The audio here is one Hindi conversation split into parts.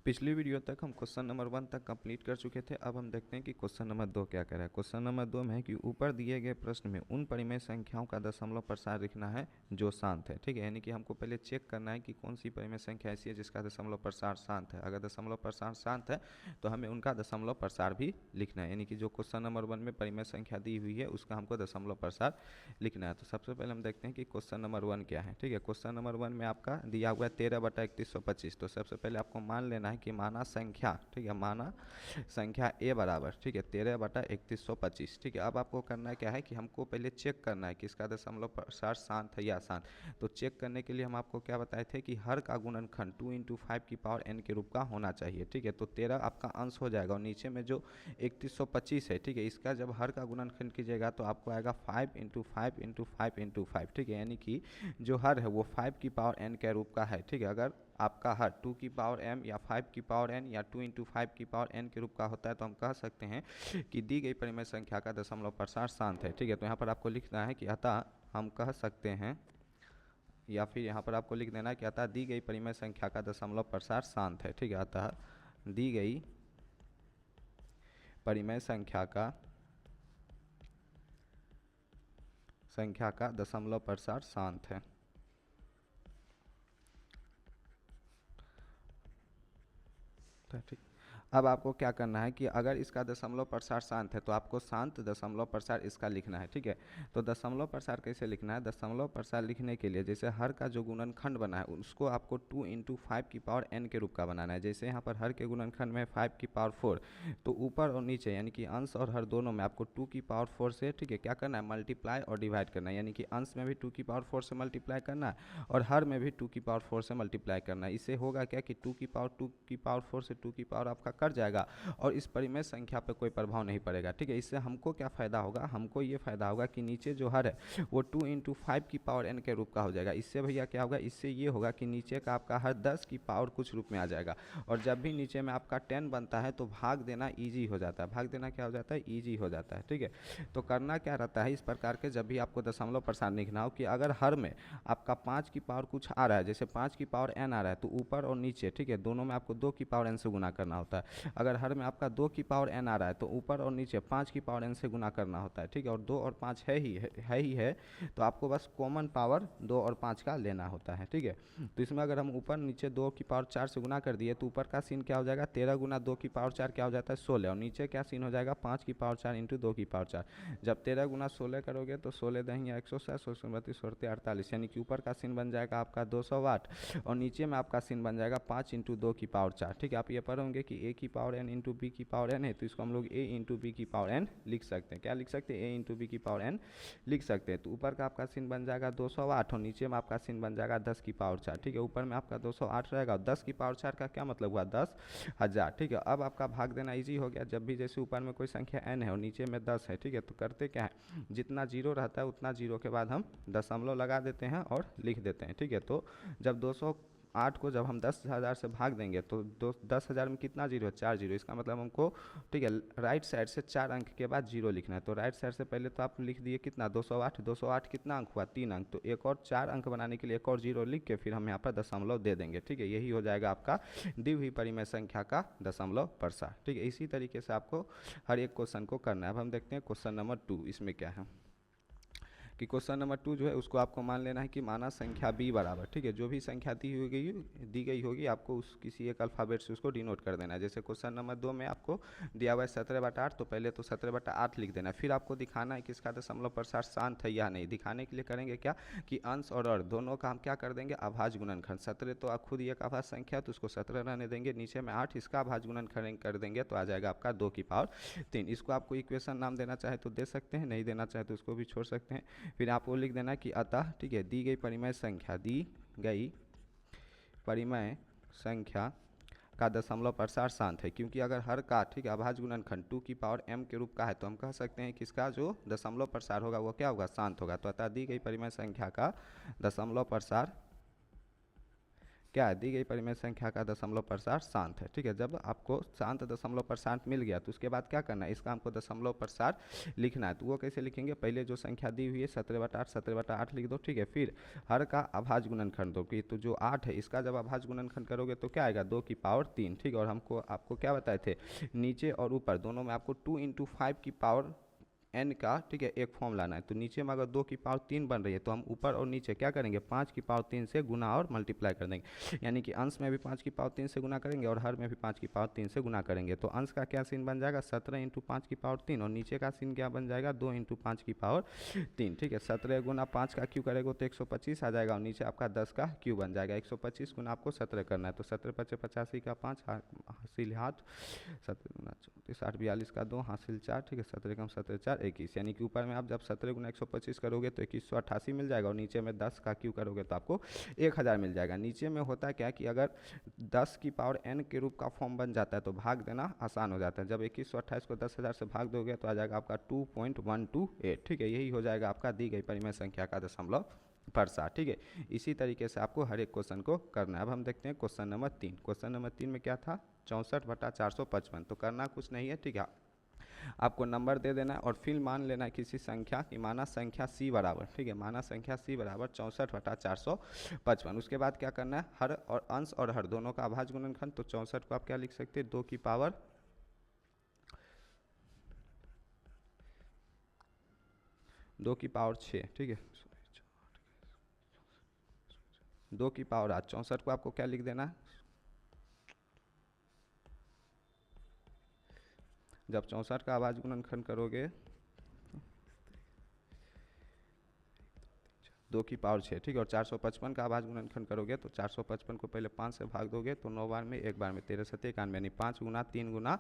पिछली वीडियो तक हम क्वेश्चन नंबर 1 तक कंप्लीट कर चुके थे। अब हम देखते हैं कि क्वेश्चन नंबर 2 क्या कह रहा है। क्वेश्चन नंबर 2 में है कि ऊपर दिए गए प्रश्न में उन परिमेय संख्याओं का दशमलव प्रसार लिखना है जो शांत है। ठीक है, यानी कि हमको पहले चेक करना है कि कौन सी परिमेय संख्या ऐसी है जिसका दशमलव प्रसार शांत है। अगर दशमलव प्रसार शांत है तो हमें उनका दशमलव प्रसार भी लिखना है, यानी कि जो क्वेश्चन नंबर 1 में परिमेय संख्या दी हुई है उसका हमको दशमलव प्रसार लिखना है। तो सबसे पहले हम देखते हैं कि क्वेश्चन नंबर 1 क्या है। ठीक है, क्वेश्चन नंबर 1 में आपका दिया हुआ है 13/3125। तो सबसे पहले आपको मान लेना है कि माना संख्या, ठीक है, माना संख्या ए बराबर, ठीक है, 13/3125। ठीक है, अब आपको करना क्या है कि हमको पहले चेक करना है कि इसका दशमलव प्रसार शांत है या अशांत। तो चेक करने के लिए हम आपको क्या बताए थे कि हर का गुणनखंड 2 × 5 की पावर n के रूप का होना चाहिए। ठीक है, तो 13 आपका अंश हो जाएगा और नीचे में जो 3125 है, ठीक है, इसका जब हर का गुणनखंड कीजिएगा तो आपको आएगा 5 × 5 × 5 × 5। ठीक है, यानी कि जो हर है वो 5 की पावर n के रूप का है। ठीक है, अगर आपका हर 2 की पावर m या 5 की पावर n या 2 × 5 की पावर n के रूप का होता है तो हम कह सकते हैं कि दी गई परिमेय संख्या का दशमलव प्रसार शांत है। ठीक है, तो यहाँ पर आपको लिखना है कि अतः हम कह सकते हैं, या फिर यहाँ पर आपको लिख देना है कि अतः दी गई परिमेय संख्या का दशमलव प्रसार शांत है। ठीक है, अतः दी गई परिमेय संख्या का दशमलव प्रसार शांत है। ठीक, अब आपको क्या करना है कि अगर इसका दशमलव प्रसार शांत है तो आपको शांत दशमलव प्रसार इसका लिखना है। ठीक है, तो दशमलव प्रसार कैसे लिखना है? दशमलव प्रसार लिखने के लिए जैसे हर का जो गुणनखंड बना है उसको आपको 2 × 5 की पावर n के रूप का बनाना है। जैसे यहाँ पर हर के गुणनखंड में 5 की पावर 4, तो ऊपर और नीचे यानी कि अंश और हर दोनों में आपको 2 की पावर 4 से, ठीक है, क्या करना है, मल्टीप्लाई और डिवाइड करना है। यानी कि अंश में भी 2 की पावर 4 से मल्टीप्लाई करना है और हर में भी 2 की पावर 4 से मल्टीप्लाई करना है। इससे होगा क्या कि 2 की पावर 4 से 2 की पावर आपका कट जाएगा और इस परिमेय संख्या पर कोई प्रभाव नहीं पड़ेगा। ठीक है, इससे हमको क्या फ़ायदा होगा? हमको ये फ़ायदा होगा कि नीचे जो हर है वो 2 × 5 की पावर n के रूप का हो जाएगा। इससे भैया क्या होगा? इससे ये होगा कि नीचे का आपका हर 10 की पावर कुछ रूप में आ जाएगा और जब भी नीचे में आपका 10 बनता है तो भाग देना ईजी हो जाता है। भाग देना क्या हो जाता है? ईजी हो जाता है। ठीक है, तो करना क्या रहता है इस प्रकार के, जब भी आपको दशमलव प्रसार लिखना हो कि अगर हर में आपका 5 की पावर कुछ आ रहा है, जैसे 5 की पावर n आ रहा है, तो ऊपर और नीचे, ठीक है, दोनों में आपको 2 की पावर n से गुना करना होता है। अगर हर में आपका 2 की पावर n आ रहा है तो ऊपर और नीचे 5 की पावर n से गुना करना होता है। ठीक है, और 2 और 5 है तो आपको बस कॉमन पावर 2 और 5 का लेना होता है। ठीक है, तो इसमें अगर हम ऊपर नीचे 2 की पावर 4 से गुना कर दिए तो ऊपर का सीन क्या हो जाएगा? 13 गुना 2 की पावर 4 क्या हो जाता है? 16, और नीचे क्या सीन हो जाएगा? 5 की पावर 4 × 2 की पावर 4। जब 13 गुना 16 करोगे तो 16 दही 160, 16 32 48, यानी कि ऊपर का सीन बन जाएगा आपका 208 और नीचे में आपका सीन बन जाएगा 5 × 2 की पावर 4। ठीक है, आप ये पढ़ोगे कि a की पावर n × b की पावर n है, तो इसको हम लोग a × b की पावर n लिख सकते हैं। क्या लिख सकते हैं? a × b की पावर n लिख सकते हैं। तो ऊपर का आपका सीन बन जाएगा 208 और नीचे में आपका सीन बन जाएगा 10 की पावर 4। ठीक है, ऊपर में आपका 208 रहेगा और 10 की पावर 4 का क्या मतलब हुआ? 10,000। ठीक है, अब आपका भाग देना ईजी हो गया। जब भी जैसे ऊपर में कोई संख्या n है और नीचे में 10 है, ठीक है, तो करते क्या है, जितना जीरो रहता है उतना जीरो के बाद हम दशमलव लगा देते हैं और लिख देते हैं। ठीक है, तो जब 208 को जब हम 10,000 से भाग देंगे तो 10,000 में कितना जीरो है? 4 जीरो। इसका मतलब हमको, ठीक है, राइट साइड से 4 अंक के बाद जीरो लिखना है। तो राइट साइड से पहले तो आप लिख दिए कितना? 208। 208 कितना अंक हुआ? 3 अंक। तो एक और 4 अंक बनाने के लिए एक और जीरो लिख के फिर हम यहाँ पर दशमलव दे देंगे। ठीक है, यही हो जाएगा आपका दी हुई परिमेय संख्या का दशमलव प्रसार। ठीक है, इसी तरीके से आपको हर एक क्वेश्चन को करना है। अब हम देखते हैं क्वेश्चन नंबर 2। इसमें क्या है कि क्वेश्चन नंबर 2 जो है उसको आपको मान लेना है कि माना संख्या b बराबर, ठीक है, जो भी संख्या दी गई होगी आपको उस किसी एक अल्फ़ाबेट से उसको डिनोट कर देना है। जैसे क्वेश्चन नंबर 2 में आपको दिया हुआ है 17/8, तो पहले तो 17/8 लिख देना है। फिर आपको दिखाना है कि इसका दशमलव प्रसार शांत है या नहीं। दिखाने के लिए करेंगे क्या कि अंश और अर्ध दोनों का हम क्या कर देंगे? अभाज्य गुणनखंड। 17 तो आप खुद ही एक अभाज्य संख्या तो उसको 17 रहने देंगे, नीचे में 8 इसका अभाज्य गुणनखंड कर देंगे तो आ जाएगा आपका 2 की पावर 3। इसको आपको इक्वेशन नाम देना चाहे तो दे सकते हैं, नहीं देना चाहे तो उसको भी छोड़ सकते हैं। फिर आपको लिख देना कि अतः, ठीक है, दी गई परिमेय संख्या का दशमलव प्रसार शांत है, क्योंकि अगर हर का, ठीक है, अभाज्य गुणनखंड 2 की पावर m के रूप का है तो हम कह सकते हैं कि इसका जो दशमलव प्रसार होगा वो क्या होगा? शांत होगा। तो अतः दी गई परिमेय संख्या का दशमलव प्रसार क्या है, दी गई परिमेय संख्या का दशमलव प्रसार शांत है। ठीक है, जब आपको शांत दशमलव प्रसार मिल गया तो उसके बाद क्या करना है, इसका हमको दशमलव प्रसार लिखना है। तो वो कैसे लिखेंगे, पहले जो संख्या दी हुई है 17/8 लिख दो। ठीक है, फिर हर का अभाज्य गुणनखंड दो कि तो जो 8 है इसका जब अभाज्य गुणनखंड करोगे तो क्या आएगा, 2 की पावर 3। ठीक है, और हमको आपको क्या बताए थे, नीचे और ऊपर दोनों में आपको 2 × 5 की पावर n का, ठीक है, एक फॉर्म लाना है। तो नीचे में अगर 2 की पावर 3 बन रही है तो हम ऊपर और नीचे क्या करेंगे, 5 की पावर 3 से गुना और मल्टीप्लाई कर देंगे। यानी कि अंश में भी 5 की पावर 3 से गुना करेंगे और हर में भी 5 की पावर 3 से गुना करेंगे। तो अंश का क्या सीन बन जाएगा, 17 × 5 की पावर 3, और नीचे का सीन क्या बन जाएगा, 2 × 5 की पावर 3। ठीक है, 17 गुना 5 का क्यू करेगा तो 125 आ जाएगा और नीचे आपका 10 का क्यू बन जाएगा। 125 गुना आपको 17 करना है तो 17 × 5 = 85 का 5 हासिल हाथ, 17 गुना 34 8 42 का 2 हासिल 4। ठीक है, 17 कम 17 4 21। यानी कि ऊपर में आप जब 17 गुना 125 करोगे तो 2188 मिल जाएगा और नीचे में 10 का क्यू करोगे तो आपको 1000 मिल जाएगा। नीचे में होता है क्या कि अगर 10 की पावर n के रूप का फॉर्म बन जाता है तो भाग देना आसान हो जाता है। जब 2128 को 10,000 से भाग दोगे तो आ जाएगा आपका 2.128। ठीक है, यही हो जाएगा आपका दी गई परिमेय संख्या का दशमलव प्रसार। ठीक है, इसी तरीके से आपको हर एक क्वेश्चन को करना है। अब हम देखते हैं क्वेश्चन नंबर 3। क्वेश्चन नंबर 3 में क्या था, 64/455। तो करना कुछ नहीं है, ठीक है, आपको नंबर दे देना है और फिर मान लेना है किसी संख्या की, माना संख्या c बराबर, ठीक है, माना संख्या c बराबर 64/455। उसके बाद क्या करना है, हर और अंश और हर दोनों का अभाज्य गुणनखंड। तो 64 को आप क्या लिख सकते हैं, 2 की पावर 6। ठीक है, 2 की पावर 8। 64 को आपको क्या लिख देना है, जब 64 का अभाज्य गुणनखंड करोगे 2 की पावर 6। ठीक है, और 455 का अभाज्य गुणनखंड करोगे तो 455 को पहले 5 से भाग दोगे तो 9 बार में 1 बार में 13 7 91, यानी 5 गुना 3 गुना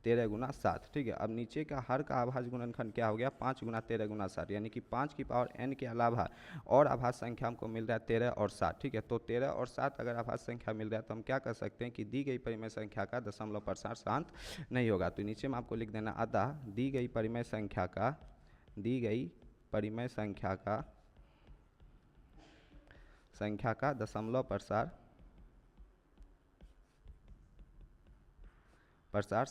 13 गुना 7। ठीक है, अब नीचे का हर का अभाज्य गुणनखंड क्या हो गया, 5 गुना 13 गुना 7, यानी कि 5 की पावर n के अलावा और अभाज्य संख्या हमको मिल रहा है 13 और 7। ठीक है, तो 13 और 7 अगर अभाज्य संख्या मिल रहा है तो हम क्या कर सकते हैं कि दी गई परिमेय संख्या का दशमलव प्रसार शांत नहीं होगा। तो नीचे में आपको लिख देना, अतः दी गई परिमेय संख्या का दशमलव प्रसार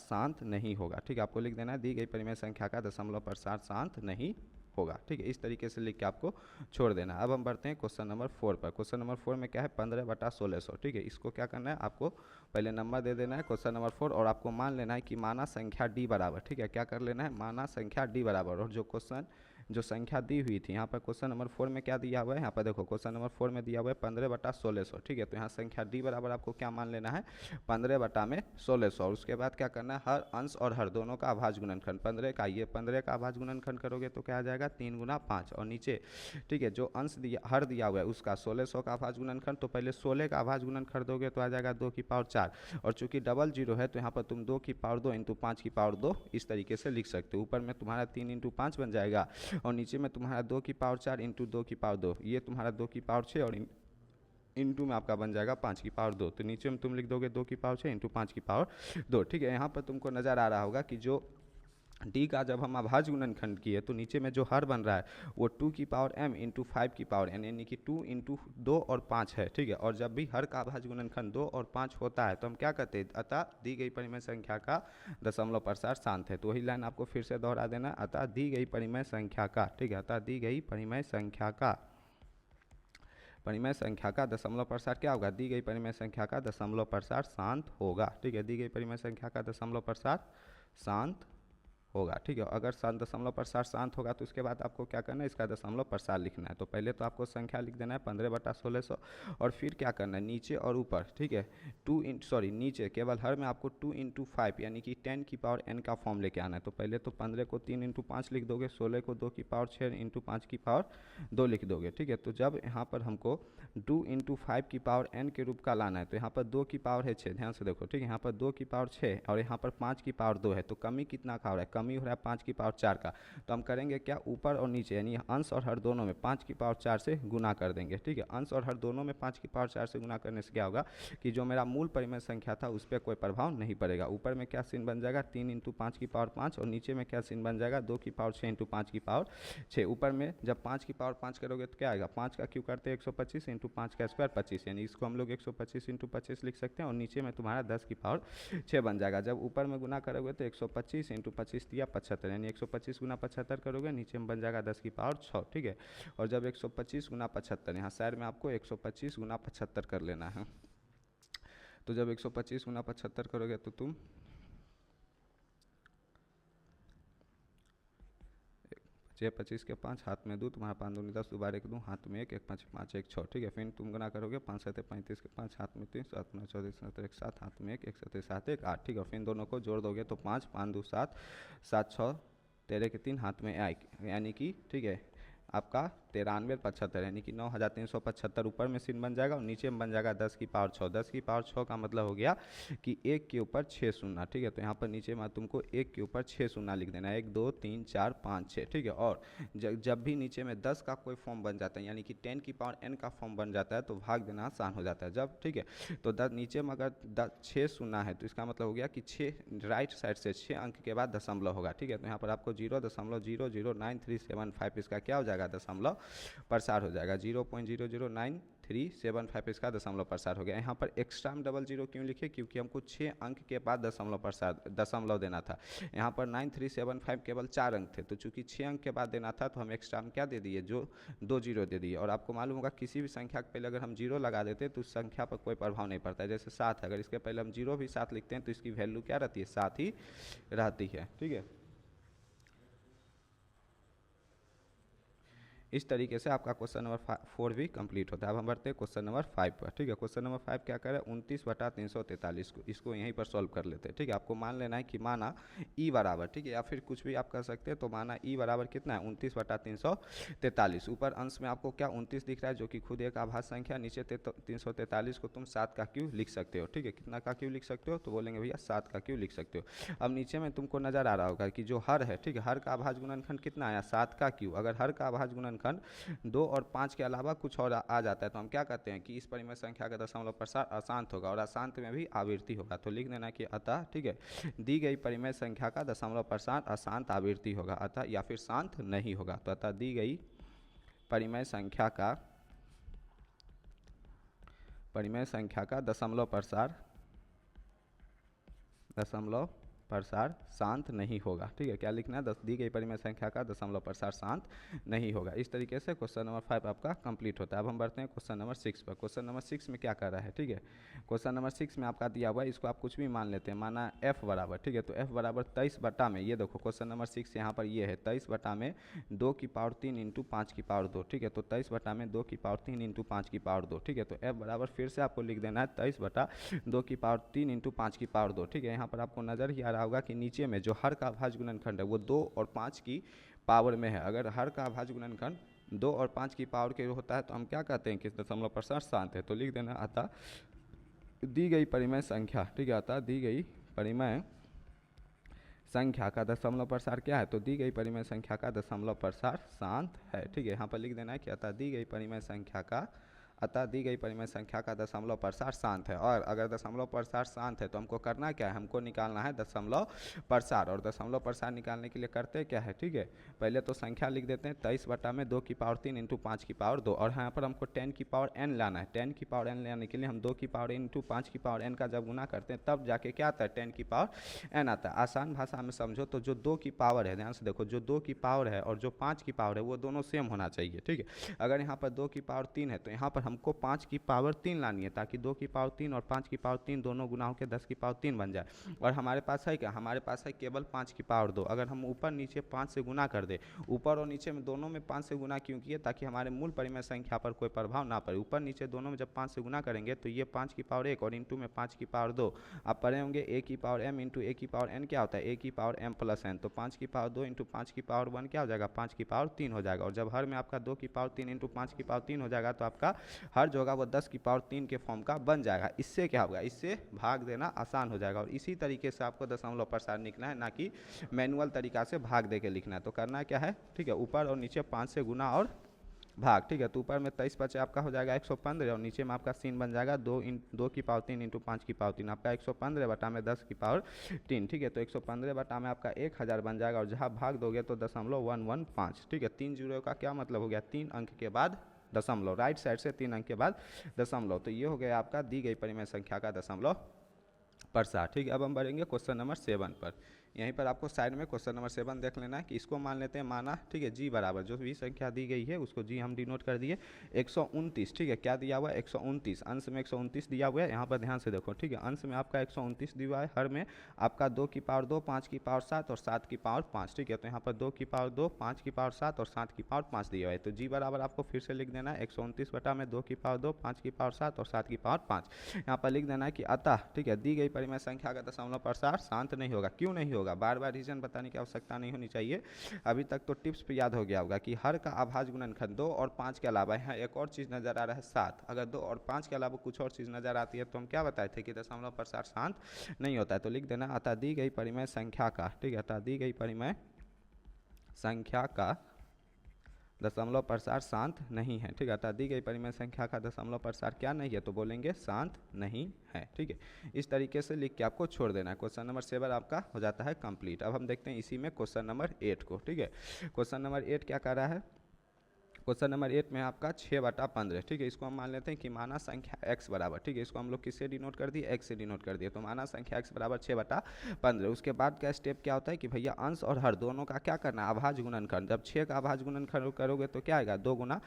शांत नहीं होगा। ठीक है, आपको लिख देना है दी गई परिमेय संख्या का दशमलव प्रसार शांत नहीं होगा। ठीक है, इस तरीके से लिख के आपको छोड़ देना। अब हम बढ़ते हैं क्वेश्चन नंबर 4 पर। क्वेश्चन नंबर 4 में क्या है, 15/1600। ठीक है, इसको क्या करना है, आपको पहले नंबर दे देना है क्वेश्चन नंबर 4 और आपको मान लेना है कि माना संख्या d बराबर। ठीक है, क्या कर लेना है, माना संख्या d बराबर, और जो संख्या दी हुई थी यहाँ पर क्वेश्चन नंबर 4 में क्या दिया हुआ है, यहाँ पर देखो क्वेश्चन नंबर 4 में दिया हुआ है 15/1600। ठीक है, तो यहाँ संख्या d बराबर आपको क्या मान लेना है, 15/1600। और उसके बाद क्या करना है, हर अंश और हर दोनों का अभाज्य गुणनखंड 15 का, ये 15 का अभाज्य गुणनखंड करोगे तो क्या आ जाएगा, 3 गुना 5। और नीचे, ठीक है, जो अंश दिया हर दिया हुआ है उसका 1600 का अभाज्य गुणनखंड, तो पहले 16 का अभाज्य गुणनखंड दोगे तो आ जाएगा 2 की पावर 4। और चूंकि डबल जीरो है तो यहाँ पर तुम 2 की पावर 2 × 5 की पावर 2 इस तरीके से लिख सकते हो। ऊपर में तुम्हारा 3 × 5 बन जाएगा और नीचे में तुम्हारा 2 की पावर 4 × 2 की पावर 2, ये तुम्हारा 2 की पावर 6 और इंटू में आपका बन जाएगा 5 की पावर 2। तो नीचे में तुम लिख दोगे 2 की पावर 6 × 5 की पावर 2। ठीक है, यहाँ पर तुमको नज़र आ रहा होगा कि जो d का जब हम अभाज्य गुणनखंड किए तो नीचे में जो हर बन रहा है वो 2 की पावर m × 5 की पावर n, यानी कि 2 × 2 और 5 है। ठीक है, और जब भी हर का अभाज्य गुणनखंड 2 और 5 होता है तो हम क्या करते हैं, अतः दी गई परिमेय संख्या का दशमलव प्रसार शांत है। तो वही लाइन आपको फिर से दोहरा देना, अतः दी गई परिमेय संख्या का, ठीक है, अतः दी गई परिमेय संख्या का दशमलव प्रसार क्या होगा, दी गई परिमेय संख्या का दशमलव प्रसार शांत होगा। ठीक है, दी गई परिमेय संख्या का दशमलव प्रसार शांत होगा। ठीक है, अगर दशमलव प्रसार शांत होगा तो उसके बाद आपको क्या करना है, इसका दशमलव प्रसार लिखना है। तो पहले तो आपको संख्या लिख देना है 15/1600 और फिर क्या करना है, नीचे और ऊपर, ठीक है, नीचे केवल हर में आपको 2 × 5 यानी कि 10 की पावर n का फॉर्म लेके आना है। तो पहले तो 15 को 3 × 5 लिख दोगे, 16 को 2 की पावर 6 × 5 की पावर 2 लिख दोगे। ठीक है, तो जब यहाँ पर हमको 2 × 5 की पावर n के रूप का लाना है तो यहाँ पर 2 की पावर है 6, ध्यान से देखो। ठीक है, यहाँ पर 2 की पावर 6 और यहाँ पर 5 की पावर 2 है, तो कमी कितना का हो रहा है, कम ही हो रहा है 5 की पावर 4 का। तो हम करेंगे क्या, ऊपर और नीचे यानी अंश और हर दोनों में 5 की पावर 4 से गुना कर देंगे, ठीक है। अंश और हर दोनों में 5 की पावर 4 से गुना करने से क्या होगा कि जो मेरा मूल परिमेय संख्या था उस पर कोई प्रभाव नहीं पड़ेगा। ऊपर में क्या सीन बन जाएगा 3 इंटू 5 की पावर 5 और नीचे में क्या सीन बन जाएगा 2 की पावर 6 इंटू 5 की पावर 6। ऊपर में जब 5 की पावर 5 करोगे तो क्या आएगा, 5 का क्यों करते हैं 125 इंटू 5 का स्क्वायर 25, यानी इसको हम लोग 125 इंटू 25 लिख सकते हैं। और नीचे में तुम्हारा 10 की पावर 6 बन जाएगा। जब ऊपर में गुना करोगे तो 125 इंटू 25 दिया 75, यानी 125 गुना 75 करोगे, नीचे में बन जाएगा 10 की पावर 6, ठीक है। और जब 125 गुना 75, यहाँ साइड में आपको 125 गुना 75 कर लेना है। तो जब 125 गुना 75 करोगे तो तुम 25 के 5 हाथ में 2, तुम्हारा 5 दूनी 10, 2 बार 1 2, हाथ में 1 1 5 5 1 6, ठीक है। फिर तुम गुना करोगे 5 7 35 के 5 हाथ में 3 7 9 14 17 1 7 हाथ में 1 1 7 7 1 8, ठीक है। फिर दोनों को जोड़ दोगे तो 5 5 2 7 7 6 13 के 3 हाथ में 1, यानी कि ठीक है आपका 93 75, यानी कि 9375 ऊपर में सीन बन जाएगा और नीचे में बन जाएगा 10 की पावर 6। 10 की पावर 6 का मतलब हो गया कि 1 के ऊपर 6 शून्य, ठीक है। तो यहाँ पर नीचे में तुमको 1 के ऊपर 6 शून्य लिख देना है, 1 2 3 4 5 6, ठीक है। और जब भी नीचे में 10 का कोई फॉर्म बन जाता है यानी कि 10 की पावर n का फॉर्म बन जाता है तो भाग देना आसान हो जाता है जब, ठीक है। तो नीचे में अगर 6 शून्य है तो इसका मतलब हो गया कि 6 राइट साइड से 6 अंक के बाद दशमलव होगा, ठीक है। तो यहाँ पर आपको 0.00937 इसका क्या हो जाएगा दशमलव प्रसार हो जाएगा, 0.00937 इसका दशमलव प्रसार हो गया। यहाँ पर एक्स्ट्रा में डबल जीरो क्यों लिखे, क्योंकि हमको 6 अंक के बाद दशमलव देना था। यहाँ पर 9375 केवल 4 अंक थे, तो चूंकि 6 अंक के बाद देना था तो हम एक्स्ट्रा में क्या दे दिए, जो 2 जीरो दे दिए। और आपको मालूम होगा किसी भी संख्या के पहले अगर हम जीरो लगा देते तो उस संख्या पर कोई प्रभाव नहीं पड़ता है। जैसे 7 है, अगर इसके पहले हम जीरो भी 7 लिखते हैं तो इसकी वैल्यू क्या रहती है, 7 ही रहती है, ठीक है। इस तरीके से आपका क्वेश्चन नंबर 4 भी कंप्लीट होता है। अब हम बढ़ते हैं क्वेश्चन नंबर 5 पर, ठीक है। क्वेश्चन नंबर 5 क्या करें, 29/343 को इसको यहीं पर सॉल्व कर लेते हैं, ठीक है। आपको मान लेना है कि माना ई बराबर, ठीक है, या फिर कुछ भी आप कर सकते हैं। तो माना ई बराबर कितना है 29/343, ऊपर अंश में आपको क्या 29 दिख रहा है जो कि खुद एक आभाज्य संख्या, नीचे 343 को तुम 7 का क्यू लिख सकते हो, ठीक है। कितना का क्यू लिख सकते हो, तो बोलेंगे भैया 7 का क्यू लिख सकते हो। अब नीचे में तुमको नजर आ रहा होगा कि जो हर है, ठीक है, हर का अभाज्य गुणनखंड कितना आया 7 का क्यू। अगर हर का अभाज्य गुणनखंड 2 और 5 के अलावा कुछ और आ जाता है तो हम क्या कहते हैं कि इस परिमेय संख्या का दशमलव प्रसार अशांत होगा और अशांत में भी आवृत्ति होगा। तो लिख देना कि अतः, ठीक है, दी गई परिमेय संख्या का दशमलव प्रसार अशांत आवृत्ति होगा, अतः या फिर शांत नहीं होगा। तो अतः दी गई परिमेय संख्या का दशमलव प्रसार शांत नहीं होगा, ठीक है। क्या लिखना है, दी गई परिमेय संख्या का दशमलव प्रसार शांत नहीं होगा। इस तरीके से क्वेश्चन नंबर 5 आपका कंप्लीट होता है। अब हम बढ़ते हैं क्वेश्चन नंबर 6 पर। क्वेश्चन नंबर 6 में क्या कर रहा है, ठीक है। क्वेश्चन नंबर 6 में आपका दिया हुआ है, इसको आप कुछ भी मान लेते हैं, माना f बराबर, ठीक है। तो f बराबर 23 बटा में, ये देखो क्वेश्चन नंबर 6 यहाँ पर ये है 23 बटा में 2 की पावर 3 इंटू 5 की पावर 2, ठीक है। तो 23 बटा में 2 की पावर 3 इंटू 5 की पावर 2, ठीक है। तो f बराबर फिर से आपको लिख देना है 23 बटा 2 की पावर 3 इंटू 5 की पावर 2, ठीक है। यहाँ पर आपको नजर ही आ रहा होगा कि नीचे में जो हर का अभाज्य गुणनखंड है वो 2 और 5 की पावर में है। अगर हर का अभाज्य गुणनखंड 2 और 5 की पावर के होता है तो हम क्या कहते हैं कि दशमलव प्रसार शांत है। तो लिख देना अतः दी गई परिमेय संख्या, ठीक है, अतः दी गई परिमेय संख्या का दशमलव प्रसार क्या है, तो दी गई परिमेय संख्या का दशमलव प्रसार शांत है, ठीक है। यहाँ पर लिख देना है कि अतः दी गई परिमेय संख्या का दशमलव प्रसार शांत है। और अगर दशमलव प्रसार शांत है तो हमको करना क्या है, हमको निकालना है दशमलव प्रसार। और दशमलव प्रसार निकालने के लिए करते क्या है, ठीक है, पहले तो संख्या लिख देते हैं 23 बटा में 2 की पावर 3 इंटू 5 की पावर 2, और यहाँ पर हमको 10 की पावर n लाना है। 10 की पावर n लाने के लिए हम 2 की पावर इंटू 5 की पावर n का जब गुना करते हैं तब जाके क्या आता है 10 की पावर n आता है। आसान भाषा में समझो तो जो 2 की पावर है, ध्यान से देखो, जो 2 की पावर है और जो 5 की पावर है वो दोनों सेम होना चाहिए, ठीक है। अगर यहाँ पर 2 की पावर 3 है तो यहाँ पर हमको 5 की पावर 3 लानी है ताकि 2 की पावर 3 और 5 की पावर 3 दोनों गुना होकर 10 की पावर 3 बन जाए। और हमारे पास है क्या, हमारे पास है केवल 5 की पावर 2। अगर हम ऊपर नीचे 5 से गुना कर दे, ऊपर और नीचे में दोनों में 5 से गुना क्यों किए, ताकि हमारे मूल परिमेय संख्या पर कोई प्रभाव ना पड़े। ऊपर नीचे दोनों में जब 5 से गुना करेंगे तो ये 5 की पावर 1 और इंटू में 5 की पावर 2 आप पढ़े होंगे, a की पावर m इंटू a की पावर n क्या होता है, a की पावर m प्लस n। तो 5 की पावर 2 इंटू 5 की पावर 1 क्या हो जाएगा, 5 की पावर 3 हो जाएगा। और जब हर में आपका 2 की पावर 3 इंटू 5 की पावर 3 हो जाएगा तो आपका हर जो होगा वो 10 की पावर 3 के फॉर्म का बन जाएगा। इससे क्या होगा, इससे भाग देना आसान हो जाएगा। और इसी तरीके से आपको दशमलव प्रसार लिखना है, ना कि मैनुअल तरीका से भाग दे के लिखना है। तो करना क्या है, ठीक है, ऊपर और नीचे 5 से गुना और भाग, ठीक है। तो ऊपर में 23 बचे आपका हो जाएगा 115 और नीचे में आपका सीन बन जाएगा 2 की पावर 3 इंटू 5 की पावर 3, आपका 115 बटा में 10 की पावर 3, ठीक है। तो 115 बटा में आपका 1000 बन जाएगा और जहाँ भाग दोगे तो 0.115, ठीक है। 3 जीरो का क्या मतलब हो गया, 3 अंक के बाद दशमलव, राइट साइड से 3 अंक के बाद दशमलव। तो ये हो गया आपका दी गई परिमेय संख्या का दशमलव प्रसार, ठीक है। अब हम बढ़ेंगे क्वेश्चन नंबर 7 पर। यहीं पर आपको साइड में क्वेश्चन नंबर 7 देख लेना है कि इसको मान लेते हैं माना, ठीक है, जी बराबर जो भी संख्या दी गई है उसको जी हम डिनोट कर दिए 129, ठीक है। क्या दिया हुआ है 129, अंश में 129 दिया हुआ है। यहाँ पर ध्यान से देखो, ठीक है, अंश में आपका 129 दिया हुआ है, हर में आपका 2 की पावर 2, 5 की पावर 7 और 7 की पावर 5, ठीक है। तो यहाँ पर 2 की पावर 2, 5 की पावर 7 और 7 की पावर 5 दिया हुआ है। तो जी बराबर आपको फिर से लिख देना है 129 बटा में 2 की पावर 2, 5 की पावर 7 और 7 की पावर 5। यहाँ पर लिख देना है कि अतः, ठीक है, दी गई परिमेय संख्या का दशमलव प्रसार शांत नहीं होगा। क्यों नहीं होगा, बार बार रीजन बताने की आवश्यकता नहीं होनी चाहिए। अभी तक तो टिप्स पे याद हो गया होगा कि हर का अभाज्य गुणनखंड 2 और 5 के अलावा यहाँ एक और चीज़ नजर आ रहा है 7। अगर 2 और 5 के अलावा कुछ और चीज़ नजर आती है तो हम क्या बताए थे कि दशमलव प्रसार शांत नहीं होता है। तो लिख देना अतः दी गई परिमेय संख्या का, ठीक है, अतः दी गई परिमेय संख्या का दशमलव प्रसार शांत नहीं है, ठीक है। अतः दी गई परिमेय संख्या का दशमलव प्रसार क्या नहीं है, तो बोलेंगे शांत नहीं है, ठीक है। इस तरीके से लिख के आपको छोड़ देना है। क्वेश्चन नंबर 7 आपका हो जाता है कंप्लीट। अब हम देखते हैं इसी में क्वेश्चन नंबर 8 को, ठीक है। क्वेश्चन नंबर 8 क्या कर रहा है, क्वेश्चन नंबर 8 में आपका 6/15, ठीक है। इसको हम मान लेते हैं कि माना संख्या x बराबर, ठीक है, इसको हम लोग किससे डिनोट कर दिए, x से डिनोट कर दिए। तो माना संख्या x बराबर 6/15। उसके बाद का स्टेप क्या होता है कि भैया अंश और हर दोनों का क्या करना है, अभाज्य गुणनखंड। जब 6 का अभाज्य गुणनखंड करोगे तो क्या आएगा 2 गुना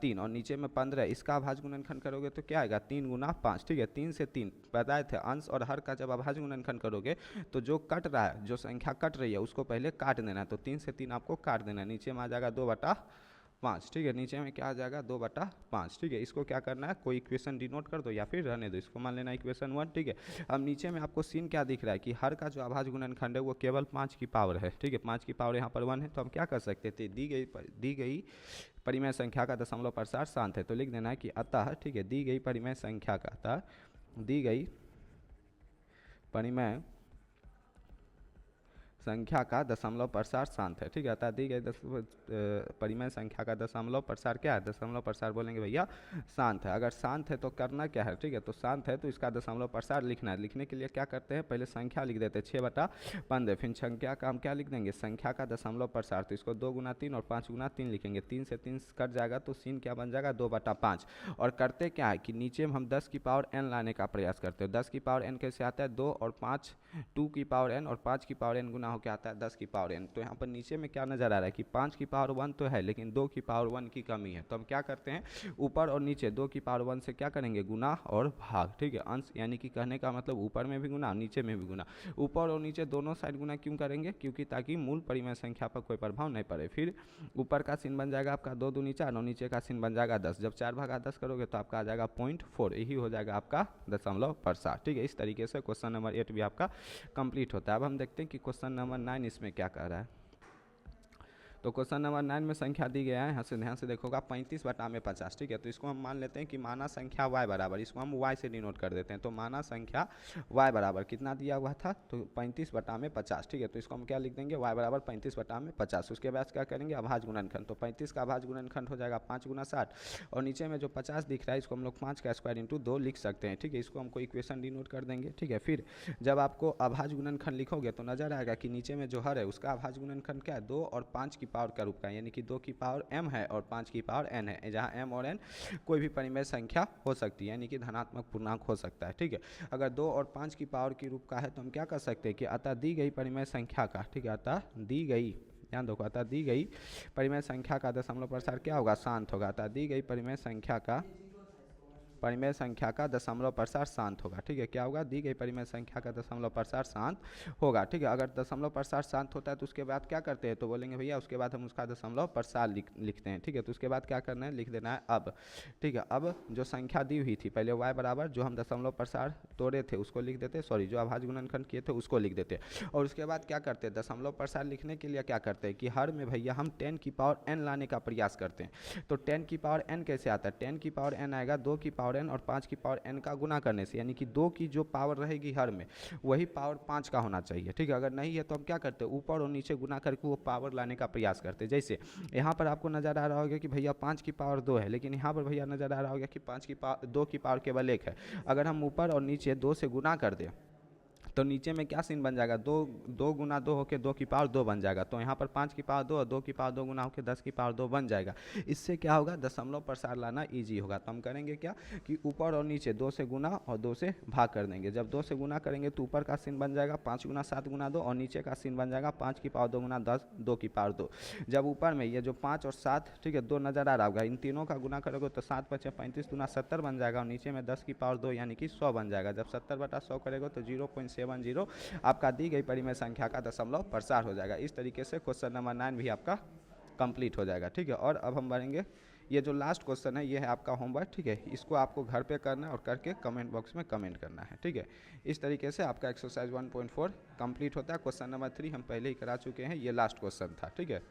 3 और नीचे में 15, इसका अभाज्य गुणनखंड करोगे तो क्या आएगा 3 गुना 5, ठीक है। 3 से 3 बताए थे, अंश और हर का जब अभाज्य गुणनखंड करोगे तो जो कट रहा है, जो संख्या कट रही है उसको पहले काट देना है। तो 3 से 3 आपको काट देना है, नीचे में आ जाएगा 2/5, ठीक है। नीचे में क्या आ जाएगा 2/5, ठीक है। इसको क्या करना है, कोई इक्वेशन डिनोट कर दो या फिर रहने दो, इसको मान लेना इक्वेशन 1, ठीक है। अब नीचे में आपको सीन क्या दिख रहा है कि हर का जो अभाज्य गुणनखंड है वो केवल 5 की पावर है, ठीक है। 5 की पावर यहाँ पर 1 है। तो हम क्या कर सकते थे, दी गई परिमेय संख्या का दशमलव प्रसार शांत है। तो लिख देना है कि अतः, ठीक है, दी गई परिमेय संख्या का, अतः दी गई परिमेय संख्या का दशमलव प्रसार शांत है, ठीक है। अतः दी गई परिमेय संख्या का दशमलव प्रसार क्या है, दशमलव प्रसार बोलेंगे भैया शांत है। अगर शांत है तो करना क्या है, ठीक है, तो शांत है तो इसका दशमलव प्रसार लिखना है। लिखने के लिए क्या करते हैं, पहले संख्या लिख देते हैं 6/15, फिर संख्या का हम क्या लिख देंगे, संख्या का दशमलव प्रसार। तो इसको 2 गुना 3 और 5 गुना 3 लिखेंगे। 3 से 3 कट जाएगा तो सीन क्या बन जाएगा 2/5। और करते क्या है कि नीचे में हम 10 की पावर n लाने का प्रयास करते हैं। 10 की पावर n कैसे आता है, 2 और 5, 2 की पावर n और 5 की पावर n गुना क्या आता है 10 की पावर n। तो यहाँ पर नीचे में क्या नजर आ रहा है कि 5 की पावर 1 तो है लेकिन 2 की पावर 1 की कमी है। तो हम क्या करते हैं, ऊपर और नीचे 2 की पावर 1 से क्या करेंगे, गुना और भाग, ठीक है। अंश यानी कि कहने का मतलब ऊपर में भी गुना नीचे में भी गुना। ऊपर और नीचे दोनों साइड गुना क्यों करेंगे, क्योंकि ताकि मूल परिमेय संख्या पर कोई प्रभाव नहीं पड़े। फिर ऊपर का सीन बन जाएगा आपका 2 दूनी 4 और नीचे का सीन बन जाएगा 10। जब 4/10 करोगे तो आपका आ जाएगा 0.4, यही हो जाएगा आपका दशमलव प्रसार, ठीक है। इस तरीके से क्वेश्चन नंबर 8 भी आपका कंप्लीट होता है। अब हम देखते हैं कि क्वेश्चन नंबर 9 इसमें क्या कह रहा है। तो क्वेश्चन नंबर 9 में संख्या दी गया है, यहाँ से ध्यान से देखोगा 35/50, ठीक है। तो इसको हम मान लेते हैं कि माना संख्या y बराबर, इसको हम y से डिनोट कर देते हैं। तो माना संख्या y बराबर कितना दिया हुआ था, तो 35/50, ठीक है। तो इसको हम क्या लिख देंगे, y बराबर 35/50। उसके बाद क्या करेंगे, अभाज्य गुणनखंड। तो 35 का अभाज्य गुणनखंड हो जाएगा 5 गुना 60 और नीचे में जो 50 दिख रहा है इसको हम लोग 5 का स्क्वायर इंटू 2 लिख सकते हैं, ठीक है। इसको हमको इक्वेशन डिनोट कर देंगे, ठीक है। फिर जब आपको अभाज्य गुणनखंड लिखोगे तो नजर आएगा कि नीचे में जो हर है उसका अभाज्य गुणनखंड क्या है, 2 और 5 की पावर का रूप का, यानी कि 2 की पावर m है और 5 की पावर n है। जहाँ m और n कोई भी परिमेय संख्या हो सकती है, यानी कि धनात्मक पूर्णांक हो सकता है, ठीक है। अगर 2 और 5 की पावर की रूप का है तो हम क्या कर सकते हैं कि अतः दी गई परिमेय संख्या का, ठीक है, अतः दी गई, ध्यान दो, अतः दी गई परिमेय संख्या का दशमलव प्रसार क्या होगा, शांत होगा। अतः दी गई परिमेय संख्या का परिमेय संख्या का दशमलव प्रसार शांत होगा। ठीक है, क्या होगा, दी गई परिमेय संख्या का दशमलव प्रसार शांत होगा। ठीक है, अगर दशमलव प्रसार शांत होता है तो उसके बाद क्या करते हैं, तो बोलेंगे भैया उसके बाद हम उसका दशमलव प्रसार लिखते हैं। ठीक है, तो उसके बाद क्या करना है, लिख देना है अब। ठीक है, अब जो संख्या दी हुई थी पहले y बराबर जो हम दशमलव प्रसार तोड़े थे उसको लिख देते, सॉरी जो अभाज्य गुणनखंड किए थे उसको लिख देते, और उसके बाद क्या करते हैं, दशमलव प्रसार लिखने के लिए क्या करते हैं कि हर में भैया हम 10 की पावर n लाने का प्रयास करते हैं। तो 10 की पावर n कैसे आता है, 10 की पावर n आएगा 2 की पावर n और 5 की पावर n का गुना करने से, यानी कि 2 की जो पावर रहेगी हर में वही पावर 5 का होना चाहिए। ठीक है, अगर नहीं है तो हम क्या करते हैं, ऊपर और नीचे गुना करके वो पावर लाने का प्रयास करते हैं। जैसे यहाँ पर आपको नज़र आ रहा होगा कि भैया 5 की पावर 2 है, लेकिन यहाँ पर भैया नज़र आ रहा होगा कि 2 की पावर केवल 1 है। अगर हम ऊपर और नीचे 2 से गुना कर दें तो नीचे में क्या सीन बन जाएगा, 2 गुना 2 होकर 2 की पावर 2 बन जाएगा। तो यहाँ पर 5 की पावर 2 और 2 की पावर 2 गुना होकर 10 की पावर 2 बन जाएगा। इससे क्या होगा, दशमलव प्रसार लाना इजी होगा। तो हम करेंगे क्या कि ऊपर और नीचे 2 से गुना और 2 से भाग कर देंगे। जब 2 से गुना करेंगे तो ऊपर का सीन बन जाएगा 5 गुना 7 गुना 2 और नीचे का सीन बन जाएगा 5 की पावर 2 गुना 10 2 की पावर 2। जब ऊपर में ये जो 5 और 7, ठीक है, 2 नज़र आ रहा होगा, इन तीनों का गुना करोगे तो 7 5 35 गुना 70 बन जाएगा, और नीचे में 10 की पावर 2 यानी कि 100 बन जाएगा। जब 70/100 करेगा तो 0.70 आपका दी गई परिमेय संख्या का दशमलव प्रसार हो जाएगा। इस तरीके से क्वेश्चन नंबर 9 भी आपका कंप्लीट हो जाएगा। ठीक है, और अब हम बढ़ेंगे, ये जो लास्ट क्वेश्चन है ये है आपका होमवर्क। ठीक है, इसको आपको घर पे करना है और करके कमेंट बॉक्स में कमेंट करना है। ठीक है, इस तरीके से आपका एक्सरसाइज 1.4 कंप्लीट होता है। क्वेश्चन नंबर 3 हम पहले ही करा चुके हैं, ये लास्ट क्वेश्चन था। ठीक है।